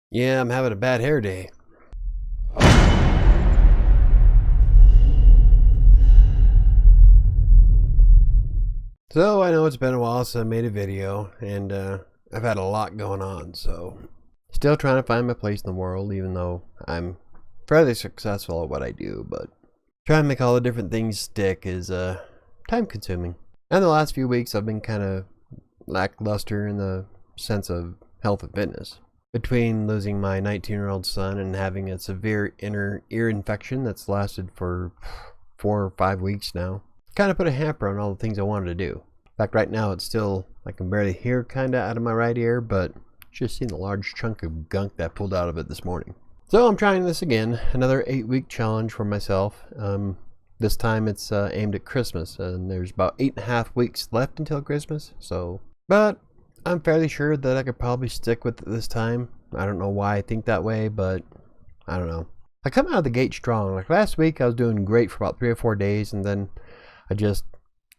Yeah, I'm having a bad hair day. So I know it's been a while since I made a video, and I've had a lot going on, so still trying to find my place in the world, even though I'm fairly successful at what I do, but trying to make all the different things stick is time consuming. And the last few weeks I've been kind of lackluster in the sense of health and fitness. Between losing my 19-year-old son and having a severe inner ear infection that's lasted for 4 or 5 weeks now, kind of put a hamper on all the things I wanted to do. In fact, right now it's still, I can barely hear kind of out of my right ear, but just seen a large chunk of gunk that pulled out of it this morning. So I'm trying this again, another 8-week challenge for myself. This time it's aimed at Christmas, and there's about 8.5 weeks left until Christmas, but I'm fairly sure that I could probably stick with it this time. I don't know why I think that way, but I don't know. I come out of the gate strong. Like last week, I was doing great for about 3 or 4 days, and then I just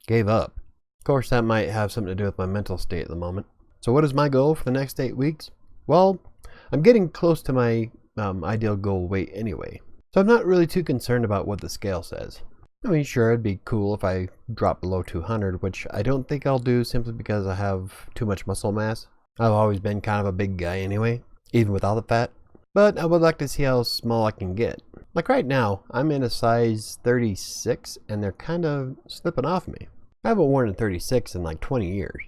gave up. Of course, that might have something to do with my mental state at the moment. So what is my goal for the next 8 weeks? Well, I'm getting close to my ideal goal weight anyway. So I'm not really too concerned about what the scale says. I mean, sure, it'd be cool if I drop below 200, which I don't think I'll do simply because I have too much muscle mass. I've always been kind of a big guy anyway, even with all the fat. But I would like to see how small I can get. Like right now, I'm in a size 36 and they're kind of slipping off me. I haven't worn a 36 in like 20 years.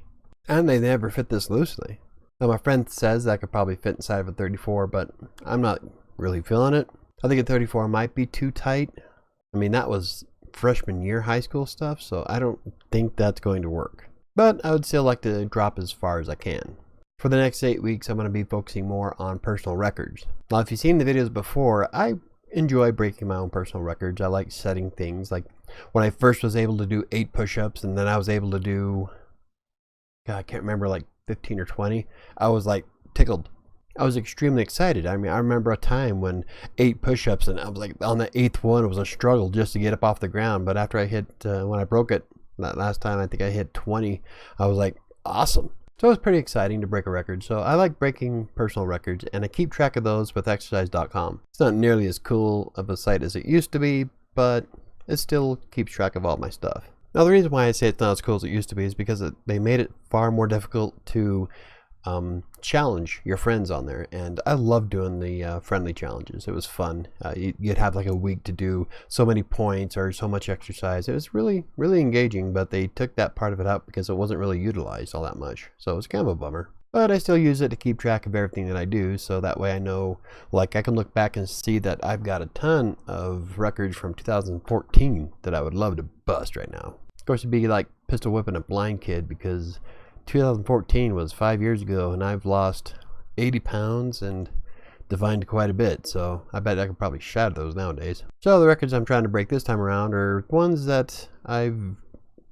And they never fit this loosely. Now my friend says that I could probably fit inside of a 34, but I'm not really feeling it. I think a 34 might be too tight. I mean, that was freshman year high school stuff, so I don't think that's going to work. But I would still like to drop as far as I can. For the next 8 weeks, I'm going to be focusing more on personal records. Now, if you've seen the videos before, I enjoy breaking my own personal records. I like setting things. Like when I first was able to do 8 push-ups, and then I was able to do, God, I can't remember, like 15 or 20. I was like tickled. I was extremely excited. I mean, I remember a time when 8 push-ups, and I was like, on the 8th one, it was a struggle just to get up off the ground. But after I hit, when I broke it, that last time, I think I hit 20, I was like, awesome. So it was pretty exciting to break a record. So I like breaking personal records, and I keep track of those with exercise.com. It's not nearly as cool of a site as it used to be, but it still keeps track of all my stuff. Now, the reason why I say it's not as cool as it used to be is because they made it far more difficult to challenge your friends on there, and I love doing the friendly challenges. It was fun. You'd have like a week to do so many points or so much exercise. It was really engaging, but they took that part of it out because it wasn't really utilized all that much, so it was kind of a bummer. But I still use it to keep track of everything that I do, so that way I know, like, I can look back and see that I've got a ton of records from 2014 that I would love to bust right now. Of course, it'd be like pistol whipping a blind kid, because 2014 was 5 years ago, and I've lost 80 pounds and divined quite a bit, so I bet I could probably shatter those nowadays. So the records I'm trying to break this time around are ones that I've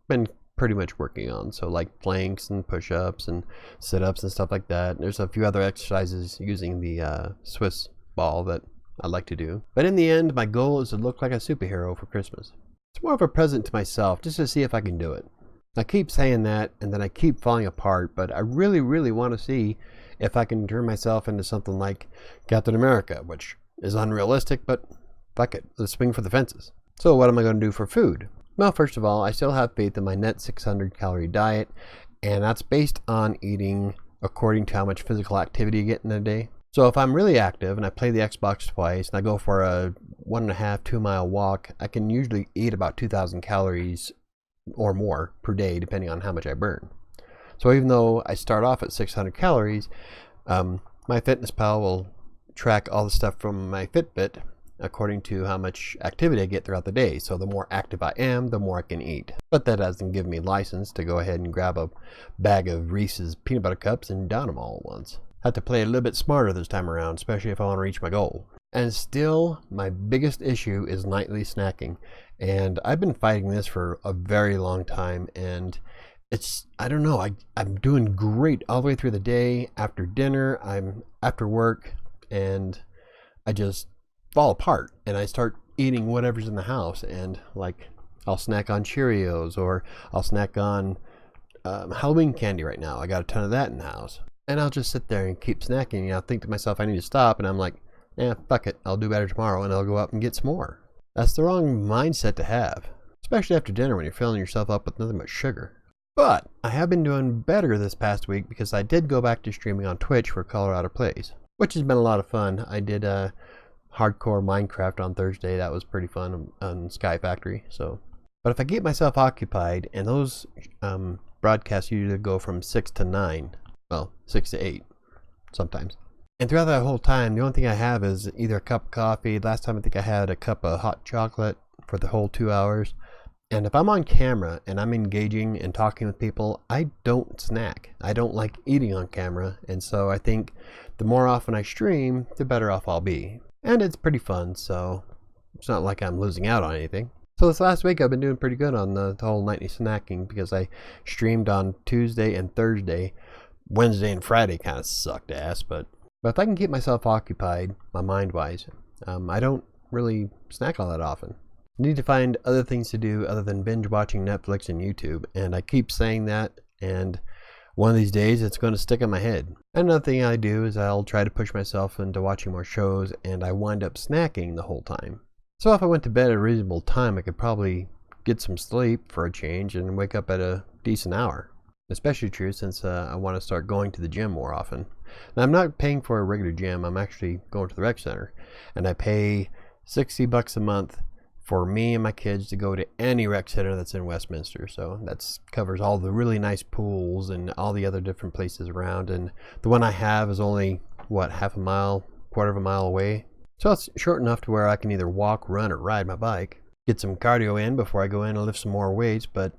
been pretty much working on, so like planks and push-ups and sit-ups and stuff like that. There's a few other exercises using the Swiss ball that I like to do. But in the end, my goal is to look like a superhero for Christmas. It's more of a present to myself, just to see if I can do it. I keep saying that, and then I keep falling apart, but I really want to see if I can turn myself into something like Captain America, which is unrealistic, but fuck it, let's swing for the fences. So what am I going to do for food? Well, first of all, I still have faith in my net 600 calorie diet, and that's based on eating according to how much physical activity you get in a day. So if I'm really active and I play the Xbox twice and I go for a 1.5-2 mile walk, I can usually eat about 2,000 calories or more per day, depending on how much I burn. So even though I start off at 600 calories, my FitnessPal will track all the stuff from my Fitbit according to how much activity I get throughout the day. So the more active I am, the more I can eat. But that doesn't give me license to go ahead and grab a bag of Reese's peanut butter cups and down them all at once. I have to play a little bit smarter this time around, especially if I want to reach my goal. And still, my biggest issue is nightly snacking. And I've been fighting this for a very long time, and I don't know, I'm doing great all the way through the day. After dinner, I'm after work, and I just fall apart, and I start eating whatever's in the house, and like I'll snack on Cheerios, or I'll snack on Halloween candy right now. I got a ton of that in the house. and I'll just sit there and keep snacking, and I'll think to myself I need to stop, and I'm like, yeah, fuck it, I'll do better tomorrow, and I'll go up and get some more. That's the wrong mindset to have, especially after dinner when you're filling yourself up with nothing but sugar. But I have been doing better this past week because I did go back to streaming on Twitch for Colorado Plays, which has been a lot of fun. I did hardcore Minecraft on Thursday. That was pretty fun on Sky Factory. But if I keep myself occupied, and those broadcasts usually go from 6 to 9, well, 6 to 8 sometimes. And throughout that whole time, the only thing I have is either a cup of coffee. Last time I think I had a cup of hot chocolate for the whole 2 hours. And if I'm on camera and I'm engaging and talking with people, I don't snack. I don't like eating on camera. And so I think the more often I stream, the better off I'll be. And it's pretty fun, so it's not like I'm losing out on anything. So this last week I've been doing pretty good on the whole nightly snacking because I streamed on Tuesday and Thursday. Wednesday and Friday kind of sucked ass, but if I can keep myself occupied, my mind-wise, I don't really snack all that often. I need to find other things to do other than binge watching Netflix and YouTube, and I keep saying that, and one of these days it's going to stick in my head. Another thing I do is I'll try to push myself into watching more shows, and I wind up snacking the whole time. So if I went to bed at a reasonable time, I could probably get some sleep for a change and wake up at a decent hour. Especially true since I want to start going to the gym more often. Now I'm not paying for a regular gym, I'm actually going to the rec center, and I pay $60 a month for me and my kids to go to any rec center that's in Westminster. So that covers all the really nice pools and all the other different places around, and the one I have is only half a mile, quarter of a mile away, so it's short enough to where I can either walk, run, or ride my bike. Get some cardio in before I go in and lift some more weights, but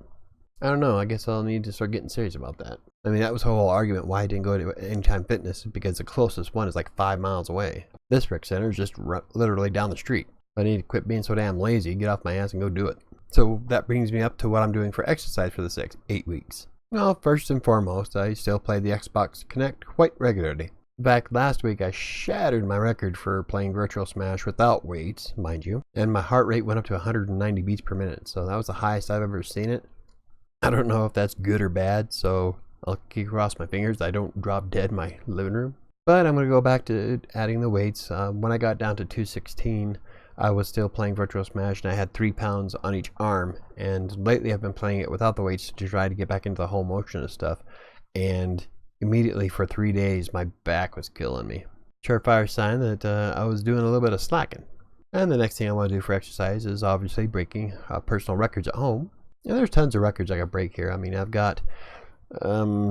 I don't know, I guess I'll need to start getting serious about that. I mean, that was the whole argument why I didn't go to Anytime Fitness, because the closest one is like 5 miles away. This rec center is just literally down the street. I need to quit being so damn lazy, get off my ass and go do it. So that brings me up to what I'm doing for exercise for the 8 weeks. Well, first and foremost, I still play the Xbox Kinect quite regularly. In fact, last week I shattered my record for playing Virtual Smash without weights, mind you, and my heart rate went up to 190 beats per minute, so that was the highest I've ever seen it. I don't know if that's good or bad, so I'll keep cross my fingers I don't drop dead in my living room. But I'm going to go back to adding the weights. When I got down to 216, I was still playing Virtual Smash, and I had 3 pounds on each arm. And lately I've been playing it without the weights to try to get back into the whole motion of stuff. And immediately for 3 days, my back was killing me. Surefire sign that I was doing a little bit of slacking. And the next thing I want to do for exercise is obviously breaking personal records at home. And there's tons of records I can break here. I mean, I've got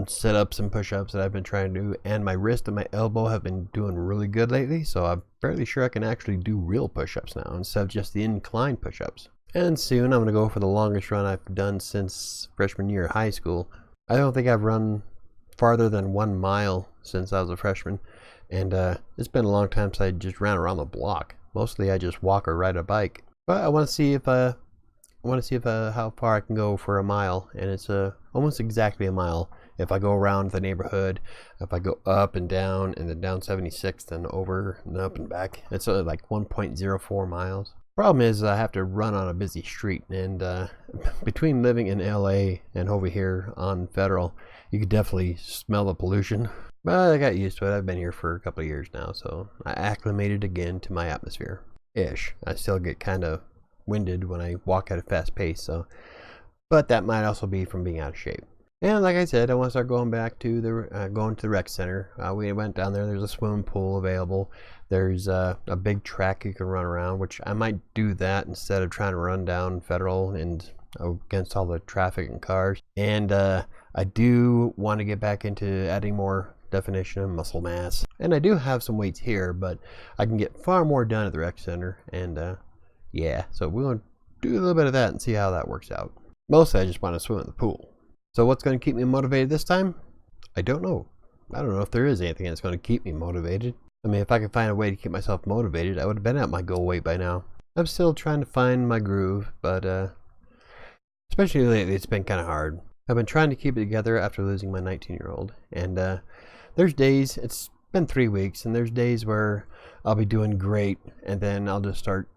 sit-ups and push-ups that I've been trying to do, and my wrist and my elbow have been doing really good lately, so I'm fairly sure I can actually do real push-ups now instead of just the incline push-ups. And soon I'm going to go for the longest run I've done since freshman year of high school. I don't think I've run farther than 1 mile since I was a freshman, and it's been a long time since I just ran around the block. Mostly I just walk or ride a bike. But I want to see if how far I can go for a mile, and it's almost exactly a mile if I go around the neighborhood. If I go up and then down 76th and over and up and back, it's like 1.04 miles. Problem is I have to run on a busy street, and between living in LA and over here on Federal, you could definitely smell the pollution. But I got used to it. I've been here for a couple of years now, so I acclimated again to my atmosphere. Ish. I still get kind of winded when I walk at a fast pace, but that might also be from being out of shape. And like I said, I want to start going back to the rec center. We went down there. There's a swimming pool available. There's a big track you can run around, which I might do that instead of trying to run down Federal and against all the traffic and cars. And I do want to get back into adding more definition and muscle mass. And I do have some weights here, but I can get far more done at the rec center. And yeah, so we're going to do a little bit of that and see how that works out. Mostly I just want to swim in the pool. So what's going to keep me motivated this time? I don't know. I don't know if there is anything that's going to keep me motivated. I mean, if I could find a way to keep myself motivated, I would have been at my goal weight by now. I'm still trying to find my groove, but especially lately it's been kind of hard. I've been trying to keep it together after losing my 19-year-old. And there's days, it's been 3 weeks, and there's days where I'll be doing great, and then I'll just start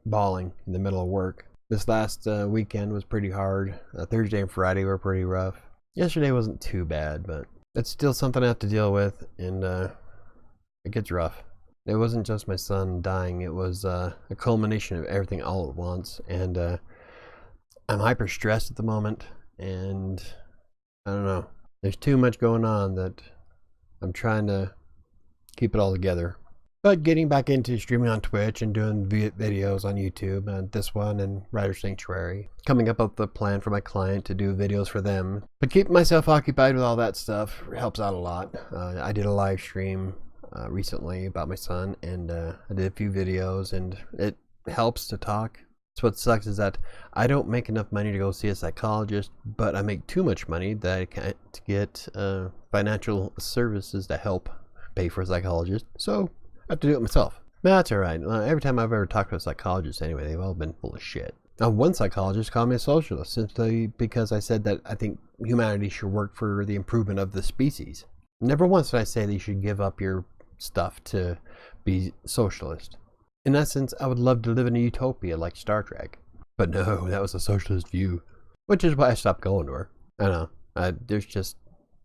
bawling in the middle of work. This last weekend was pretty hard. Thursday and Friday were pretty rough. Yesterday wasn't too bad, but it's still something I have to deal with, and it gets rough. It wasn't just my son dying, it was a culmination of everything all at once, and I'm hyper stressed at the moment, and I don't know. There's too much going on that I'm trying to keep it all together. But getting back into streaming on Twitch and doing videos on YouTube, and this one and Writer Sanctuary. Coming up with a plan for my client to do videos for them. But keeping myself occupied with all that stuff helps out a lot. I did a live stream recently about my son, and I did a few videos, and it helps to talk. So what sucks is that I don't make enough money to go see a psychologist, but I make too much money that I can't get financial services to help pay for a psychologist. So I have to do it myself. That's alright. Every time I've ever talked to a psychologist anyway, they've all been full of shit. Now, one psychologist called me a socialist simply because I said that I think humanity should work for the improvement of the species. Never once did I say that you should give up your stuff to be socialist. In essence, I would love to live in a utopia like Star Trek. But no, that was a socialist view. Which is why I stopped going to her. I know. There's just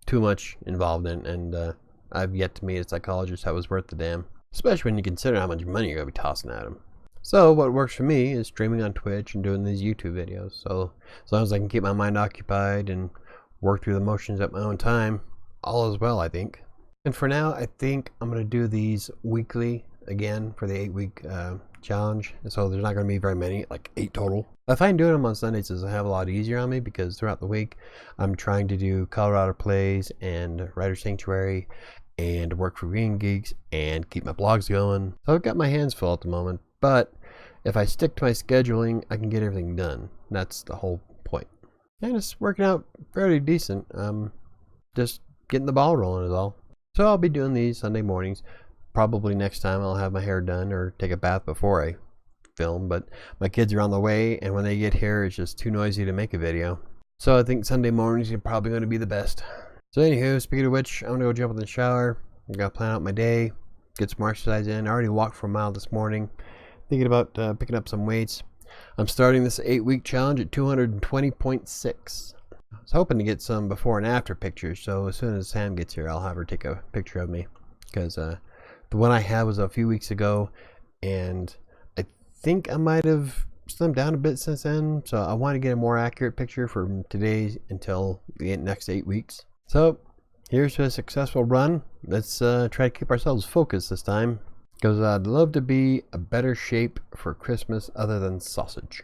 too much involved in it, and I've yet to meet a psychologist that was worth the damn. Especially when you consider how much money you're going to be tossing at them. So what works for me is streaming on Twitch and doing these YouTube videos. So as long as I can keep my mind occupied and work through the motions at my own time, all is well, I think. And for now, I think I'm going to do these weekly again for the 8-week challenge. So there's not going to be very many, like 8 total. I find doing them on Sundays is a hell of a lot easier on me because throughout the week, I'm trying to do Colorado Plays and Writer Sanctuary and work for Green Geeks and keep my blogs going. So I've got my hands full at the moment, but if I stick to my scheduling, I can get everything done. That's the whole point. And it's working out fairly decent. Just getting the ball rolling is all. So I'll be doing these Sunday mornings. Probably next time I'll have my hair done or take a bath before I film, but my kids are on the way, and when they get here, it's just too noisy to make a video. So I think Sunday mornings are probably going to be the best. So anywho, speaking of which, I'm going to go jump in the shower. I'm going to plan out my day, get some exercise in. I already walked for a mile this morning. Thinking about picking up some weights. I'm starting this 8-week challenge at 220.6. I was hoping to get some before and after pictures, so as soon as Sam gets here, I'll have her take a picture of me. Because the one I had was a few weeks ago, and I think I might have slimmed down a bit since then. So I want to get a more accurate picture from today until the next 8 weeks. So here's to a successful run. Let's try to keep ourselves focused this time, because I'd love to be a better shape for Christmas other than sausage.